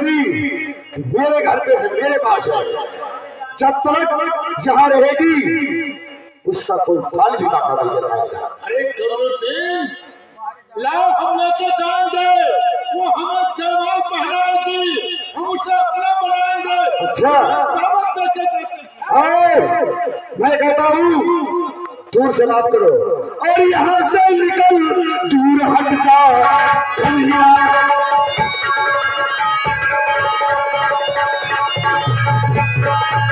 स्त्री मेरे घर पे है, मेरे पास है। जब तक यहाँ रहेगी उसका कोई फल भी ना कभी पाएगा। अरे गौरव सिंह, लाओ हम लेके जाएंगे, वो हमें जयमाल पहनाएगी, हम उसे अपना बनाएंगे। अच्छा दावत देके जाते हैं। मैं कहता हूँ दूर से बात करो और यहाँ से निकल, दूर हट जा कन्हैया।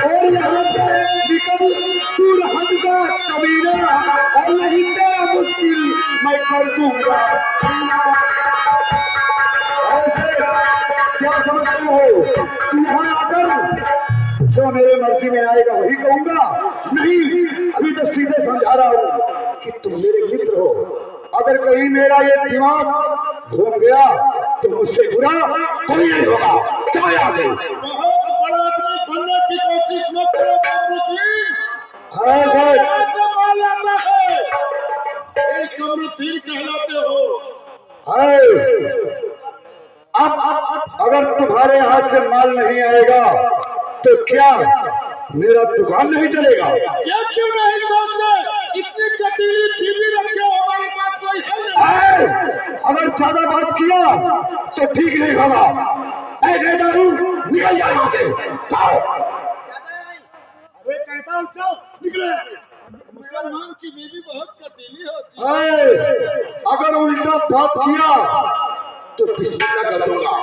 और यहाँ से निकल, दूर हट जा कमीना, और नहीं तेरा मुश्किल मैं कर दूंगा। ऐसे क्या समझते हो कि यहाँ आकर जो मेरे मर्जी में आएगा वही कहूंगा? नहीं, अभी तो सीधे समझा रहा हूं कि तुम मेरे मित्र हो। अगर कहीं मेरा ये दिमाग घूम गया तो मुझसे बुरा कोई नहीं होगा। क्या यहाँ से? बहुत बड़ा आदमी बनने की कोशिश मत करो कमरुद्दीन। हाँ सर, ऐसे माल आता है, एक कमरुद्दीन कहलाते हो। अब अगर तुम्हारे हाथ से माल नहीं आएगा तो क्या मेरा दुकान नहीं चलेगा? ये क्यों नहीं सोचते? इतनी कटीली बीवी रखे हो, हमारे पास कोई है नहीं। अगर ज्यादा बात किया तो ठीक नहीं होगा। मैं कहता हूँ निकल जाओ यहाँ से, जाओ। अरे कहता हूँ चलो निकले। मुसलमान की बीवी बहुत कटीली होती है। अगर उल्टा बात किया तो किस्मत का कर दूंगा।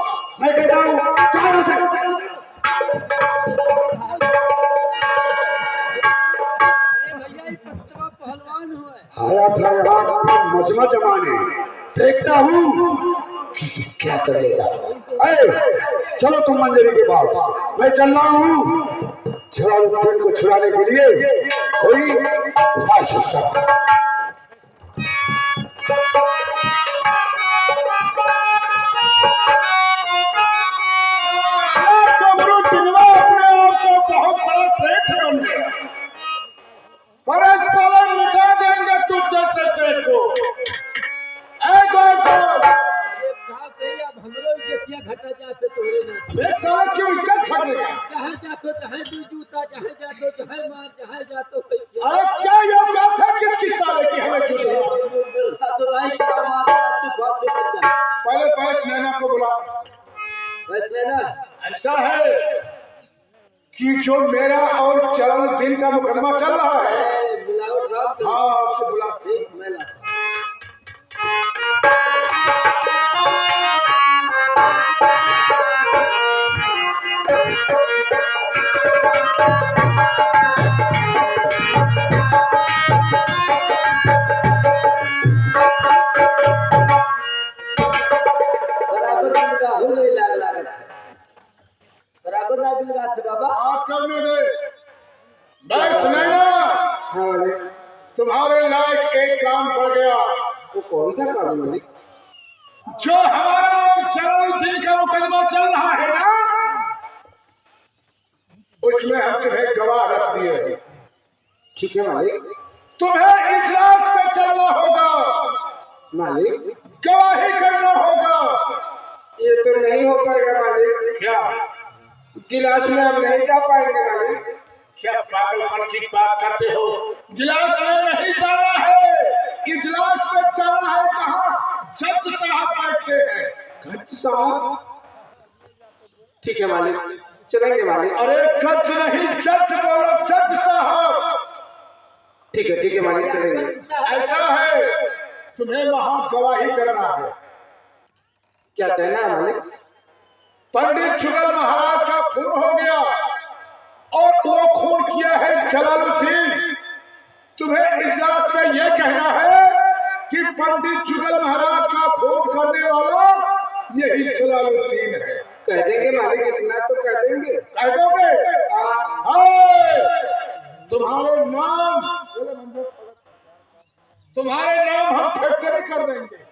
मैं कहता हूँ जाओ यहाँ से। पहलवान हुआ आया था यहाँ मजमा जमाने, देखता हूँ क्या करेगा। चलो तुम मंजरी के पास, मैं चल रहा हूँ जलालुद्दीन को छुड़ाने के लिए कोई उपाय सोचता हूँ। मिटा देंगे तुझ जैसे सेठ को। हमरो इज्जतिया घटा जाते तोरे ना। क्यों इज्जत घटेगा? चाहे जातो चाहे दू जूता, चाहे जातो चाहे मार, चाहे जातो कैसे। अरे क्या ये बात है किसकी साले की हमें जूते तो लाई का मार तू बात कर जा। पहले बैठ नैना को बुला। बस लेना ऐसा है कि जो मेरा और जलालुद्दीन का मुकदमा चल रहा है, बुलाओ रात। हाँ उसको बुला। ठीक मैं ला। बराबर ना बिल बात बाबा। बात करने दे। बस नैना, तुम्हारे लायक एक काम पड़ गया। वो कौन सा काम है मालिक? जो हमारा और जलालुद्दीन का मुकदमा चल रहा है ना, उसमें हम तुम्हें गवाह रख दिए। ठीक है मालिक। तुम्हें इजलास पे चलना होगा, मालिक गवाही करना होगा। ये तो नहीं हो पाएगा मालिक। क्या गिलास में हम नहीं जा पाएंगे मालिक। क्या पागलपन की बात करते हो? गिलास में नहीं जाना है, इजलास पे जाना है जहाँ जज साहब बैठते हैं। गज साहब ठीक है मालिक, चलेंगे मालिक। अरे गज नहीं, जज बोलो, जज साहब। ठीक है मालिक, चलेंगे। ऐसा है तुम्हें वहां गवाही करना है। क्या कहना है मालिक? पंडित जुगल महाराज का खून हो गया और वो खून किया है जलालुद्दीन। तुम्हें इजलास में यह कहना है कि पंडित जुगल महाराज का खून करने वाला यही जलालुद्दीन है। कह देंगे मालिक, इतना तो कह देंगे। कह दोगे? तुम्हारे नाम हम फैक्ट्री कर देंगे।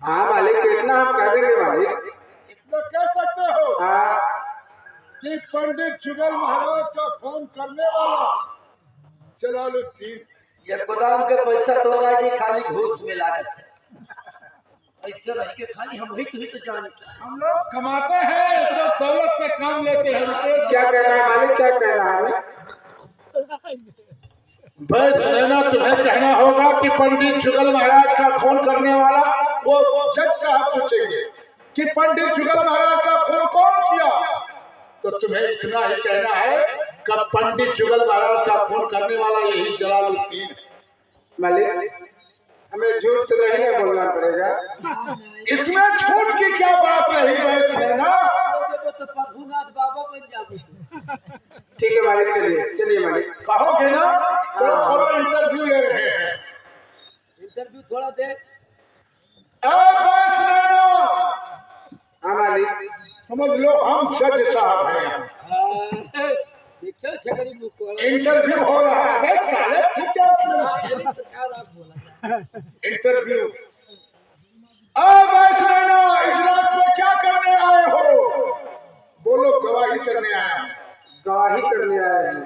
हाँ मालिक, इतना हम कह देंगे मालिक। इतना कह सकते हो हाँ कि पंडित जुगल महाराज का खून करने वाला जलालुद्दीन। ये गोदाम का पैसा तो राजी खाली घूस में लागत है। ऐसे रह के खाली हम ही तो जानते हम लोग कमाते हैं तो दौलत से काम लेते हैं रुपये क्या कहना है मालिक, क्या कहना है? बस लेना तुम्हें कहना होगा कि पंडित जुगल महाराज का खून करने वाला वो जज साहब पूछेंगे कि पंडित जुगल महाराज का खून कौन किया। तो तुम्हें इतना ही कहना है कि पंडित जुगल महाराज का खून करने वाला यही जलालुद्दीन है। मालिक हमें झूठ तो नहीं ना बोलना पड़ेगा। इसमें झूठ की क्या बात रही बैठ है ना। तो प्रभुनाथ बाबा बन जाओगे। ठीक है मालिक, चलिए चलिए मालिक। कहोगे ना, चलो थोड़ा इंटरव्यू ले रहे हैं। इंटरव्यू थोड़ा दे। बैठ लेना। हाँ मालिक, समझ लो हम जज साहब हैं। देखो छकड़ी मुंह को इंटरव्यू हो रहा है। बैठ साले, तू क्या बोला इंटरव्यू। बैठ लेना। इजलास में क्या करने आए हो? बोलो, गवाही करने आए हैं। गवाही करने आए हैं।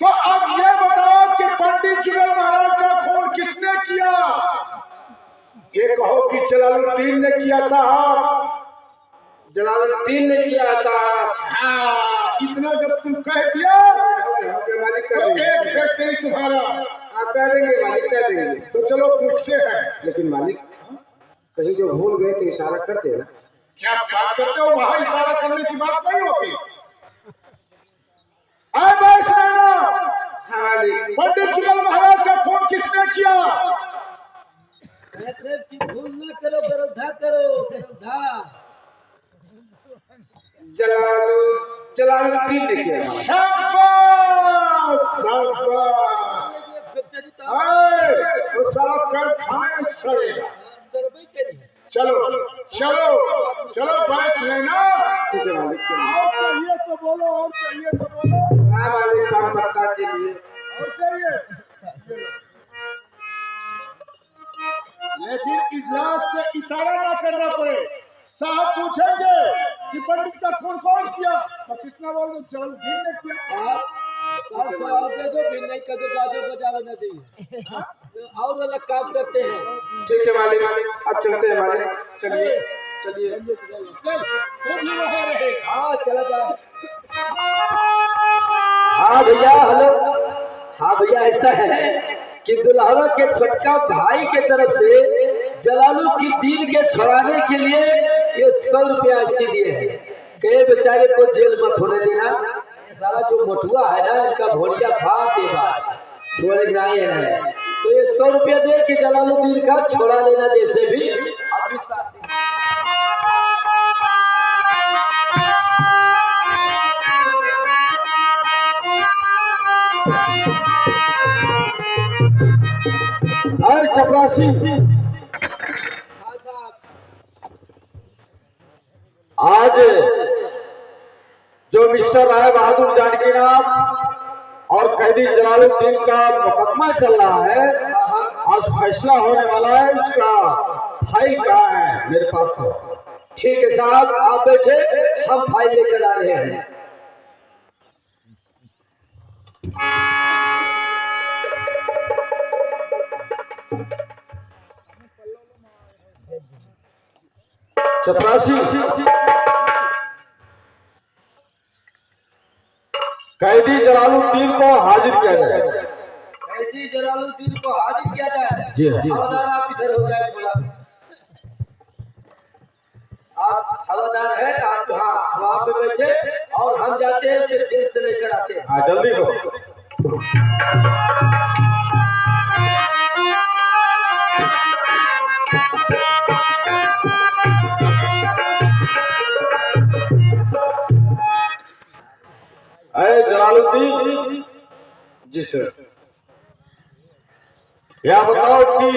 तो अब ये बताओ कि पंडित जुगल महाराज का खून किसने किया? ये कहो कि जलालुद्दीन ने किया साहब। जलालुद्दीन ने किया साहब। हाँ, इतना जब तुम कह दिया मालिक तो कह देंगे। एक फैक्ट्री तुम्हारा। हाँ कह देंगे मालिक, कह देंगे। तो चलो मुझसे है। लेकिन मालिक कहीं जो भूल गए तो इशारा कर देना। क्या बात करते हो? वहां इशारा करने की बात नहीं होती। आए बैठ लेना। हाँ मालिक, पंडित जुगल महाराज का खून किसने किया? ऐसे की भूल न करो, गरधा करो, गरधा। जलालुद्दीन ने किया। शाबाश शाबाश। आए, वो सारा पेड़ खाने में सड़ेगा। चलो चलो चलो बैठ लेना। ठीक है मालिक, चलिए। और चाहिए तो बोलो, और चाहिए तो बोलो, हाँ मालिक, काम बता दीजिए। और चाहिए। लेकिन इजलास में इशारा ना करना पड़े। साहब पूछेंगे कि पंडित का खून कौन किया, बस इतना बोल दो जलालुद्दीन ने किया। और दे दो, भी नहीं कर दो, बाजो बजावे न देंगे। और अलग काम करते हैं। ठीक है मालिक, अब चलते हैं मालिक। चलिए चलिए। चल, तुम भी वहाँ रहे। हाँ चला जा। हाँ भैया, हेलो। हाँ भैया, ऐसा है कि दुल्हन के छोटका भाई के तरफ से जलालुद्दीन के छुड़ाने के लिए ये 100 रुपया ऐसे दिए हैं कि बेचारे को जेल मत होने देना। सारा जो मोटुआ है ना, इनका भोलिया फाड़ देगा, छोड़ जाए है। तो ये 100 रुपया दे के जलालुद्दीन का छोड़ा लेना, जैसे भी अभी साथ अरे चपरासी, हाँ साहब। आज जो मिस्टर राय बहादुर जानकीनाथ और कैदी जलालुद्दीन का मुकदमा चल रहा है, आज फैसला होने वाला है। उसका फाइल कहाँ है? मेरे पास है। ठीक है साहब, आप बैठे, हम फाइल लेकर आ रहे हैं। चपरासी, कैदी जलालुद्दीन को हाजिर किया जाए। कैदी जलालुद्दीन को हाजिर किया जाए। जी जी। हवलदार आप इधर हो जाए थोड़ा। आप हवलदार है, आप हाँ वहाँ पे बैठे और हम जाते हैं, फिर जेल से लेकर आते हैं। हाँ जल्दी करो। अरे जलालुद्दीन जी सर, क्या बताओ कि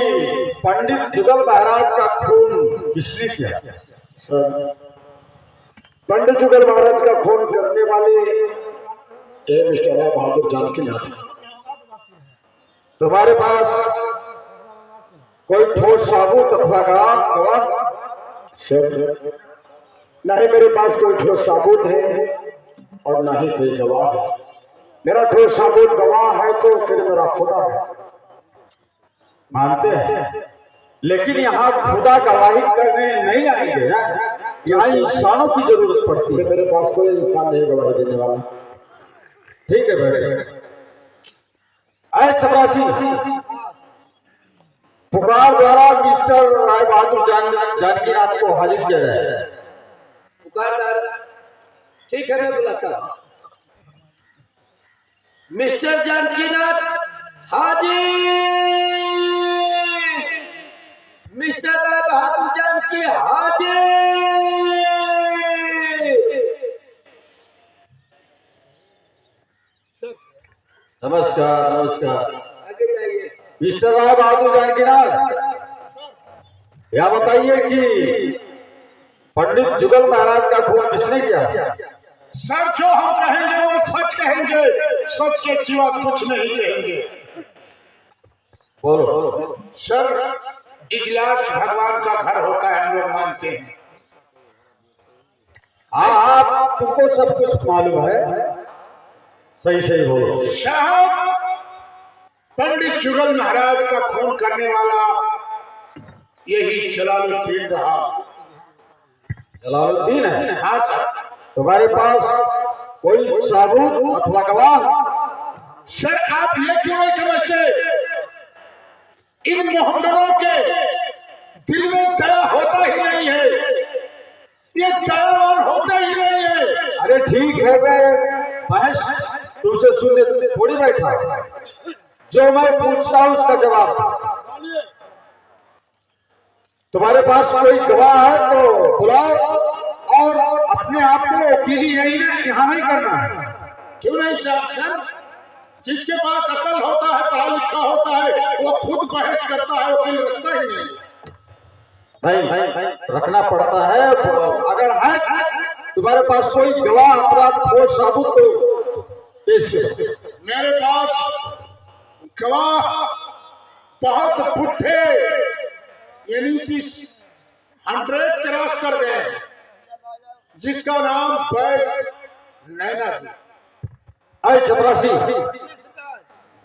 पंडित जुगल महाराज का खून किसने किया? सर, पंडित जुगल महाराज का खून करने वाले मिस्टर राय बहादुर जानकीनाथ। तुम्हारे पास कोई ठोस साबूत अथवा गवाह? सर, नहीं मेरे पास कोई ठोस साबूत है और ना ही कोई गवाह है। मेरा ठोस साबुत गवाह है तो सिर्फ मेरा खुदा है, मानते हैं। लेकिन यहाँ खुदा गवाही करने नहीं आएंगे ना, यहाँ इंसानों की जरूरत पड़ती है। मेरे पास कोई इंसान नहीं गवाही देने वाला। ठीक है बेटे। आए चपरासी, पुकार द्वारा मिस्टर राय बहादुर जानकीनाथ को हाजिर किया जाए। पुकारदार, ठीक है मैं बुलाता हूं। मिस्टर जानकीनाथ हाजिर। मिस्टर राय बहादुर जानकी हाजिर। नमस्कार नमस्कार। आगे जाइए। मिस्टर राय बहादुर जानकीनाथ, यह बताइए कि पंडित जुगल महाराज का खून किसने किया? सर जो हम कहेंगे वो सच कहेंगे, सच के सिवा कुछ नहीं कहेंगे। बोलो। सर इजलास भगवान का घर होता है, हम लोग मानते हैं। हाँ आप तुमको सब कुछ मालूम है, सही सही बोलो। साहब पंडित जुगल महाराज का खून करने वाला यही जलालुद्दीन रहा। जलालुद्दीन है? हाँ सर। तुम्हारे पास कोई सबूत अथवा गवाह? सर आप ये क्यों नहीं समझते, इन मोहम्मदों के दिल में दया होता ही नहीं है, ये दयावान होता ही नहीं है। अरे ठीक है, मैं बहस तुमसे सुनने थोड़ी बैठा, जो मैं पूछता हूँ उसका जवाब। तुम्हारे पास कोई गवाह है तो बुलाओ, और अपने आप को वकीली यहाँ नहीं करना है। क्यों नहीं सर, जिसके पास अकल होता है, पढ़ा लिखा होता है, वो खुद बहस करता है, वकील रखता ही नहीं। नहीं रखना पड़ता है। अगर है तुम्हारे पास कोई गवाह अथवा ठोस सबूत तो पेश करो। मेरे पास गवाह बहुत बुढ़े, यानी कि 100 क्रॉस कर गए, जिसका नाम बैस नैना जी। अरे चपरासी,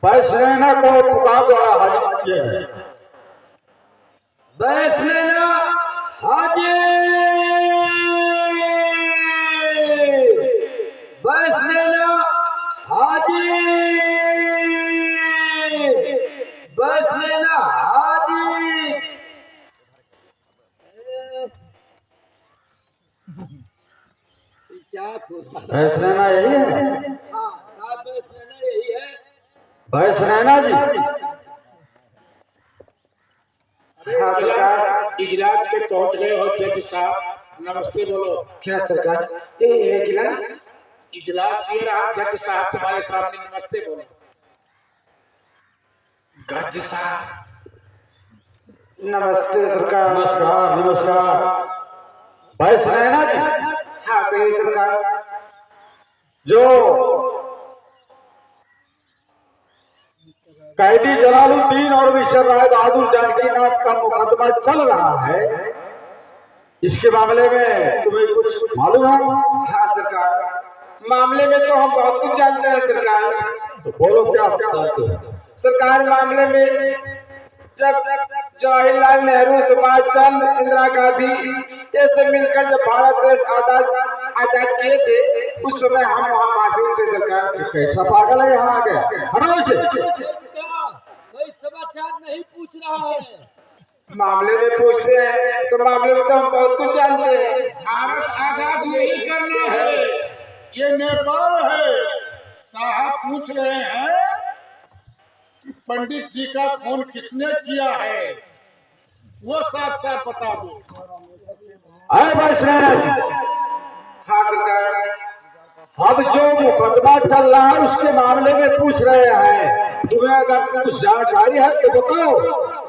बैस नैना को पुकार द्वारा हाजिर किया है। बैस नैना हाजिर। बैस नैना हाजिर। बैस नैना हाजिर। बैस नैना यही है? हाँ साहब बैस नैना यही है। बैस नैना जी। हाँ सरकार, इजलास पे पहुंच गए हो जज साहब, नमस्ते बोलो। क्या सरकार, ये गिलास? इजलास ये रहा, जज साहब तुम्हारे सामने, नमस्ते बोलो। गज साहब नमस्ते सरकार। नमस्कार नमस्कार। बैस नैना जी, हाँ कहिए सरकार। जो कैदी जलालुद्दीन और मिस्टर राय बहादुर जानकीनाथ का मुकदमा चल रहा है, इसके मामले में तुम्हें कुछ मालूम है? हाँ सरकार, मामले में तो हम बहुत कुछ जानते हैं सरकार। तो बोलो क्या जानते हो? सरकार मामले में जब जवाहरलाल नेहरू, सुभाष चंद्र, इंदिरा गांधी ये सब मिलकर जब भारत देश आजाद किए थे, उस समय हम वहाँ मौजूद थे सरकार। कैसा पागल है यहाँ आ गया? हटाओ इसे। कोई समाचार नहीं पूछ रहा है। मामले में पूछते हैं तो मामले में तो हम बहुत कुछ जानते हैं। भारत आजाद नहीं करना है, ये नेपाल है। साहब पूछ रहे हैं कि पंडित जी का खून किसने किया है, वो साफ साफ बता दो। आए बैस नैना जी, हाँ सरकार। अब जो मुकदमा चल रहा है उसके मामले में पूछ रहे हैं, तुम्हें अगर कुछ जानकारी है तो बताओ।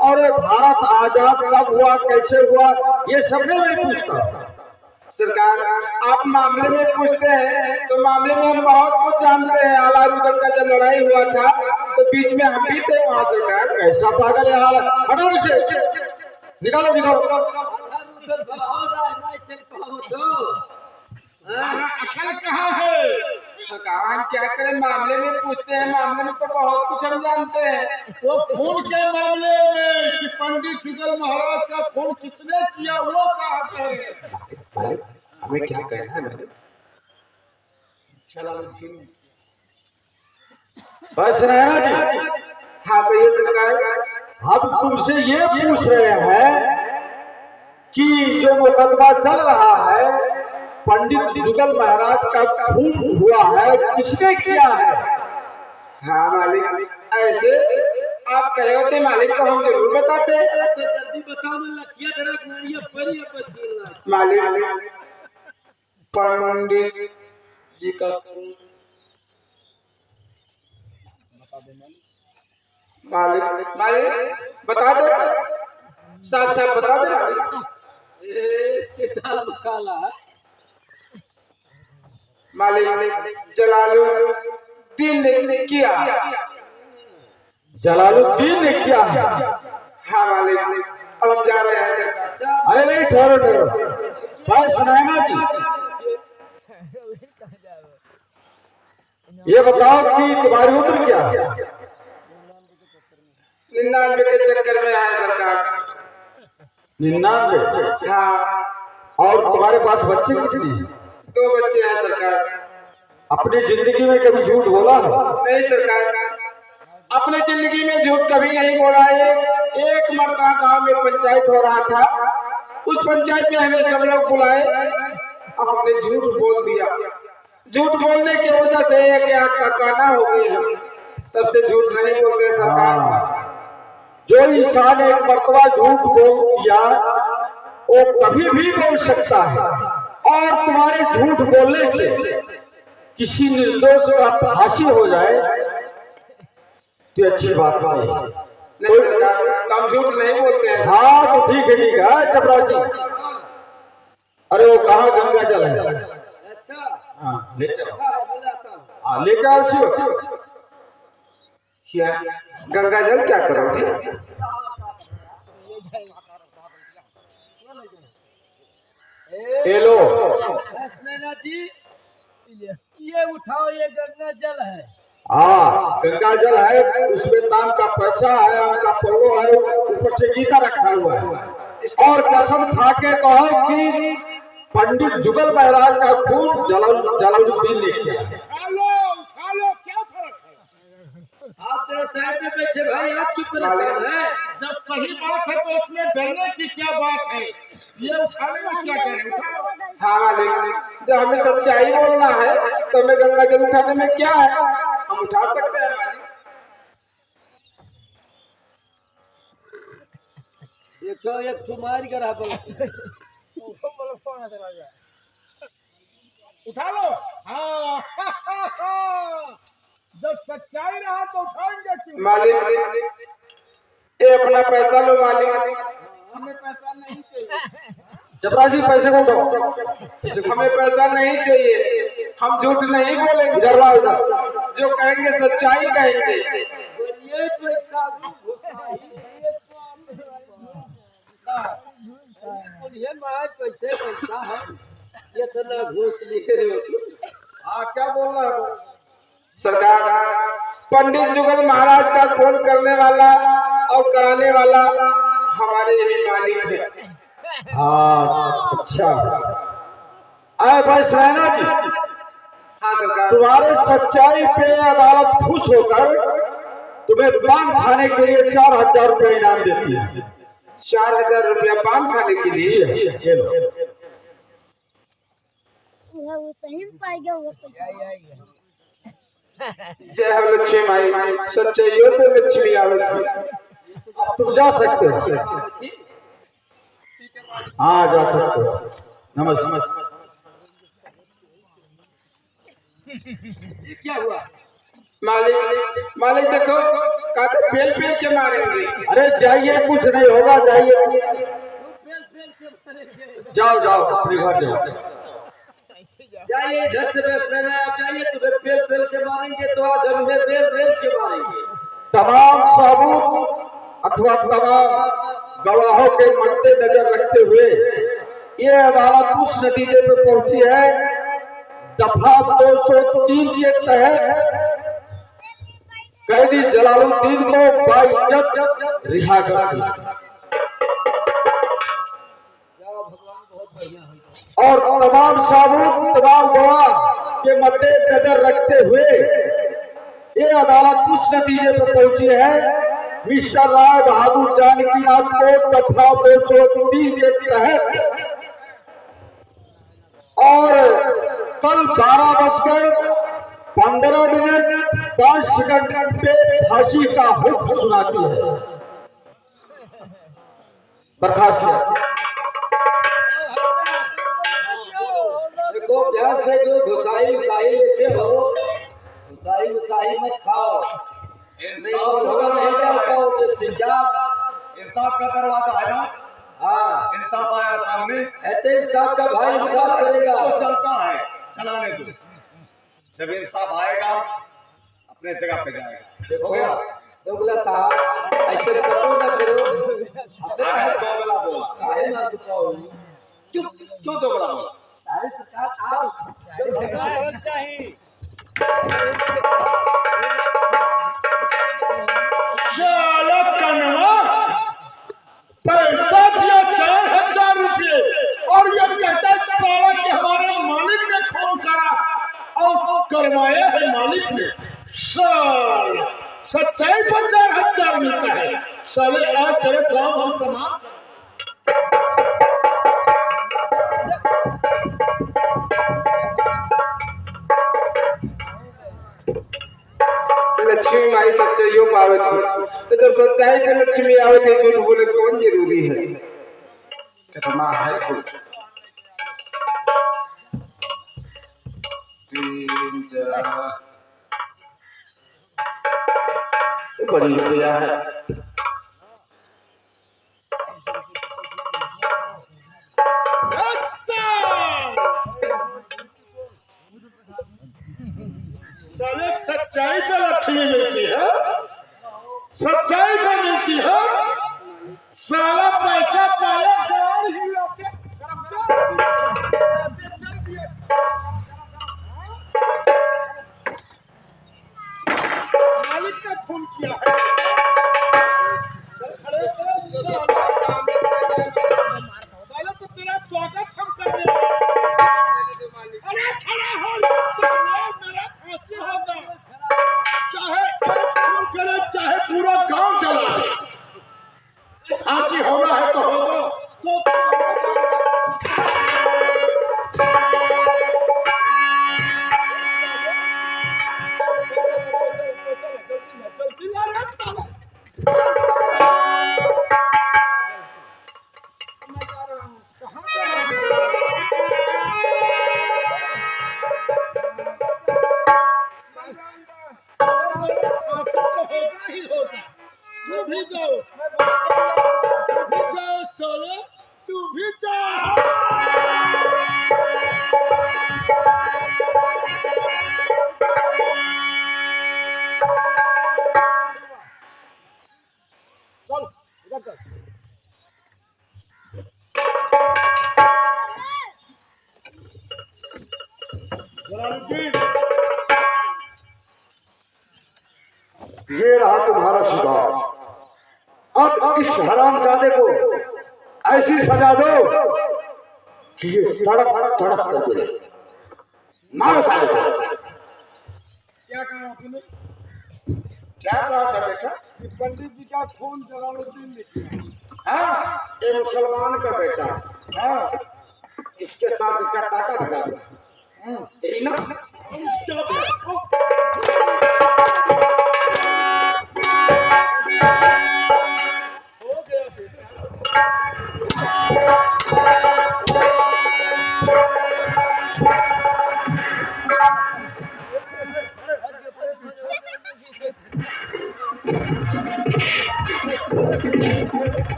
और ये भारत आजाद कब हुआ, कैसे हुआ, ये सब नहीं मैं पूछता। सरकार आप मामले में पूछते हैं तो मामले में हम बहुत कुछ जानते हैं। अलाउद्दीन का जब लड़ाई हुआ था तो बीच में हम भी थे वहाँ सरकार। ऐसा पागल है हाल। हटाओ इसे, निकालो निकालो। उधर बहुत नहीं चल पाओ तो अकल कहाँ है? सरकार हम क्या करें, मामले में पूछते हैं, मामले में तो बहुत कुछ हम जानते हैं। वो खून के मामले में कि पंडित जुगल महाराज का खून किसने किया वो कहते हैं। हमें क्या कहना है मालिक? बस नैना जी, हाँ कहिए सरकार। हम तुमसे ये पूछ रहे हैं कि जो मुकदमा चल रहा है, पंडित जुगल महाराज का खून हुआ है, किसने किया है? हाँ मालिक, ऐसे आप कहे होते मालिक तो हम जरूर बताते। तो जल्दी बताओ ना, लठिया धरा गोलियां पड़ी अब बची ना। मालिक पंडित जी का मालिक मालिक बता दे, साफ साफ बता दे मालिक। दाल मसाला मालिक जलालुद्दीन ने किया। जलालुद्दीन ने किया है? हाँ मालिक, अब हम जा रहे हैं। अरे नहीं, ठहरो ठहरो। बस नैना जी, ये बताओ कि तुम्हारी उम्र क्या है? 99 के चक्कर में है सरकार। 99? हाँ, और तुम्हारे पास बच्चे कितने हैं? 2 बच्चे हैं सरकार। अपनी जिंदगी में कभी झूठ बोला है? नहीं सरकार, अपने जिंदगी में झूठ कभी नहीं बोला। एक मरतबा गांव में पंचायत हो रहा था, उस पंचायत में हमें सब लोग बुलाए, हमने झूठ बोल दिया। झूठ बोलने की वजह से एक आंख का काना हो गई हम, तब से झूठ नहीं बोलते सरकार। जो इंसान एक मर्तबा झूठ बोल दिया, वो कभी भी बोल सकता है। और तुम्हारे झूठ बोलने से किसी निर्दोष का फांसी हो जाए तो अच्छी बात नहीं है। नहीं सरकार, तो हम झूठ नहीं बोलते हैं। हाँ तो ठीक है चपरासी। अरे वो कहाँ गंगा जल है? अच्छा हाँ लेके आओ। बुलाता हूँ। हाँ लेके आओ शिव। क्या गंगा जल क्या करोगे? ये लो। नैना जी ये उठाओ, ये गंगा जल है। हाँ गंगा जल है, उसमें दान का पैसा है, आम का पल्लो है, ऊपर से गीता रखा हुआ है। और कसम खा के कहो कि पंडित जुगल महाराज का खून जलालुद्दीन ने किया है। उठा लो, क्या फर्क है? आप तेरे साइड में बैठे भाई, आप क्यों परेशान हैं? जब सही बात है तो उसमें डरने की क्या बात है? ये उठाने में क्या करें? उठा लो। हाँ मालिक, जब हमें सच्चाई बोलना है तो हमें गंगा जल उठाने में क्या है, हम उठा सकते हैं मालिक। देखो एक तुम्हारी करा बोल उठा लो। हाँ जब सच्चाई रहा तो उठाएंगे क्यों? मालिक ये अपना पैसा लो मालिक। हमें पैसा नहीं चाहिए। चपरासी पैसे को दो। हमें पैसा नहीं चाहिए, हम झूठ नहीं बोलेंगे। इधर लाओ इधर। जो कहेंगे सच्चाई कहेंगे। ये पैसा ये महाराज कैसे पैसा है, ये तो ना घूस लिए। हाँ क्या बोलना है? सरकार, पंडित जुगल महाराज का खून करने वाला और कराने वाला हमारे ही मालिक है। हाँ अच्छा। आए भाई सैना जी, हाँ सरकार। तुम्हारे सच्चाई पे अदालत खुश होकर तुम्हें पान खाने के लिए 4000 रुपए इनाम देती है। 4000 रुपया पान खाने के लिए? ये लो। वो सही में पाई गया होगा पैसा। जय हो लक्ष्मी माई, सच्चाइयों पे लक्ष्मी आवे थी। तुम जा सकते हो। हाँ जा सकते हो। नमस्कार। ये क्या हुआ? मालिक मालिक देखो, कहते पेल पेल के मारेंगे। अरे जाइए, कुछ नहीं होगा, जाइए। फेल फेल के मारेंगे। जाओ जाओ अपने घर जाओ। जाइए इधर से बस मैंने आप जाइए, तुम्हें फेल फेल के मारेंगे तो आज हम रेल रेल के मारेंगे। तमाम सबूत अथवा तमाम गवाहों के मद्देनजर रखते हुए ये अदालत उस नतीजे पे पहुंची है, दफा 203 के तहत कैदी जलालुद्दीन को बाइज्जत रिहा कर दिया और तमाम सबूत तमाम गवाह के मद्देनजर रखते हुए ये अदालत उस नतीजे पर पहुंची है मिस्टर राय बहादुर जानकीनाथ को दफा 203 के तहत और कल 12:15 पे फांसी का हुक्म सुनाती है। बर्खास्त किया। देखो ध्यान से जो घुसाई उसाई लेते हो घुसाई उसाई मत खाओ इंसाफ का दरवाजा है ना। हाँ इंसाफ आया सामने, ऐसे इंसाफ का भाई इंसाफ करेगा। वो चलता है, चलाने दो। जब इंसाफ आएगा अपने जगह पे जाएगा। देखो दोगला साहब ऐसे करो ना करो। दोगला बोला, काहे ना चुकाओ चुप क्यों दोगला बोला? सारे सरकार आओ चाहिए साला कनवा पैसा दिया 4,000 रुपये और ये कहता है साला कि हमारे मालिक ने फोन करा और करवाया है मालिक ने। साला सच्चाई पर 4,000 मिलता है। साले आज तेरे काम हम तमाम लक्ष्मी माई सच्चाइयों पावे थी तो जब सच्चाई पे लक्ष्मी आवे थे झूठ बोले कौन जरूरी है? कितना है कुछ 3 4 बड़ी रुपया है। साले सच्चाई पे लक्ष्मी मिलती है, सच्चाई पे मिलती है। साला पैसा पाया गाड़ ही मालिक ने फोन किया है। साला तो तेरा स्वागत हम कर रहे हैं। अरे खड़ा हो, मेरा फांसी होगा। चाहे एक फोन करे चाहे पूरा गांव जला दे, फांसी होना है तो होगा। तू भी जाओ चलो, तू भी जाओ। चल इधर चल। जलालुद्दीन, ये रहा तुम्हारा शिकार। अब इस हरामजादे को ऐसी सजा दो कि ये सड़क सड़क कर दे। मारो साले को। क्या कहा आपने? क्या कहा था बेटा? कि पंडित जी का खून जलालुद्दीन ने किया। हाँ, ये मुसलमान का बेटा। हाँ, इसके साथ इसका ताकत लगा दो। यही ना? हो गया बेटा।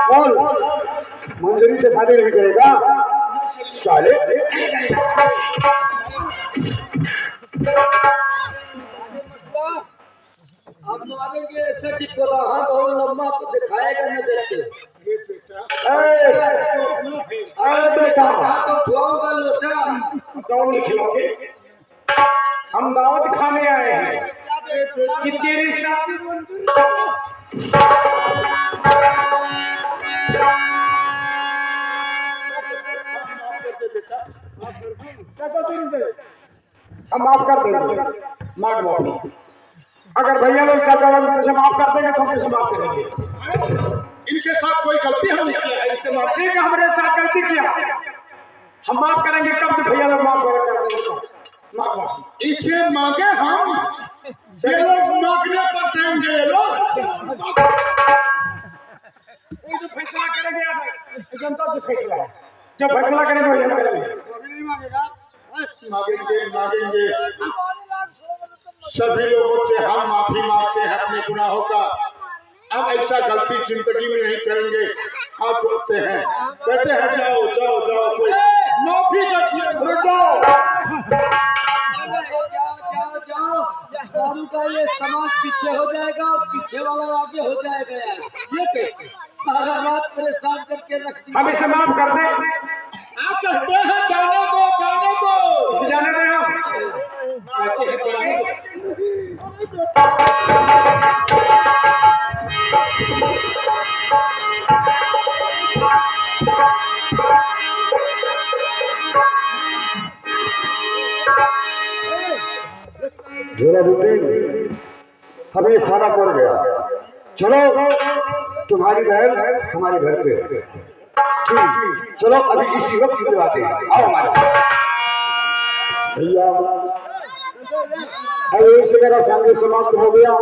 कौन मंजूरी से शादी नहीं करेगा साले? अब मारेंगे ऐसे कि कोलाहा बहुत लंबा तो दिखाएगा नजर से। ये बेटा बेटा तो उठवाऊंगा लोटा। दौड़ नहीं खिलाओगे, हम दावत खाने आए हैं कि तेरी शादी मंजूर हम माफ कर देंगे। माफ माफी अगर भैया लोग चाचा लोग तुझे माफ कर देंगे तो हम तुझे माफ करेंगे। इनके साथ कोई गलती हमने की है, इनसे माफ ठीक है, हमारे साथ गलती किया, हम माफ करेंगे। कब जब भैया लोग माफ कर देंगे तो माफ माफी। इसे मांगे हम, ये लोग मांगने पर देंगे। ये लोग जो फैसला करेंगे जनता जो फैसला है, जो फैसला करेंगे वही हम करेंगे। मांगेंगे मांगेंगे। सभी लोगों से हम माफी मांगते हैं अपने गुनाहों का। अब ऐसा गलती जिंदगी में नहीं करेंगे। हाथ जोड़ते हैं, कहते हैं जाओ जाओ जाओ, कोई माफी करती है। जाओ जाओ जाओ दारू का ये समाज पीछे हो जाएगा और पीछे वाला आगे हो जाएगा यार। ये कैसे सारा रात परेशान करके रख दिया। हम इसे माफ कर दें। आप कहते हैं जाने दो जाने दो, इसे जाने दें हम। कहते हैं जाने दो। जलालुद्दीन हमें सारा मर गया। चलो तुम्हारी बहन हमारे घर पे है। ठीक, चलो अभी इसी वक्त दिलवाते हैं। आओ हमारे साथ। भैया अब इससे मेरा संदेश समाप्त हो गया।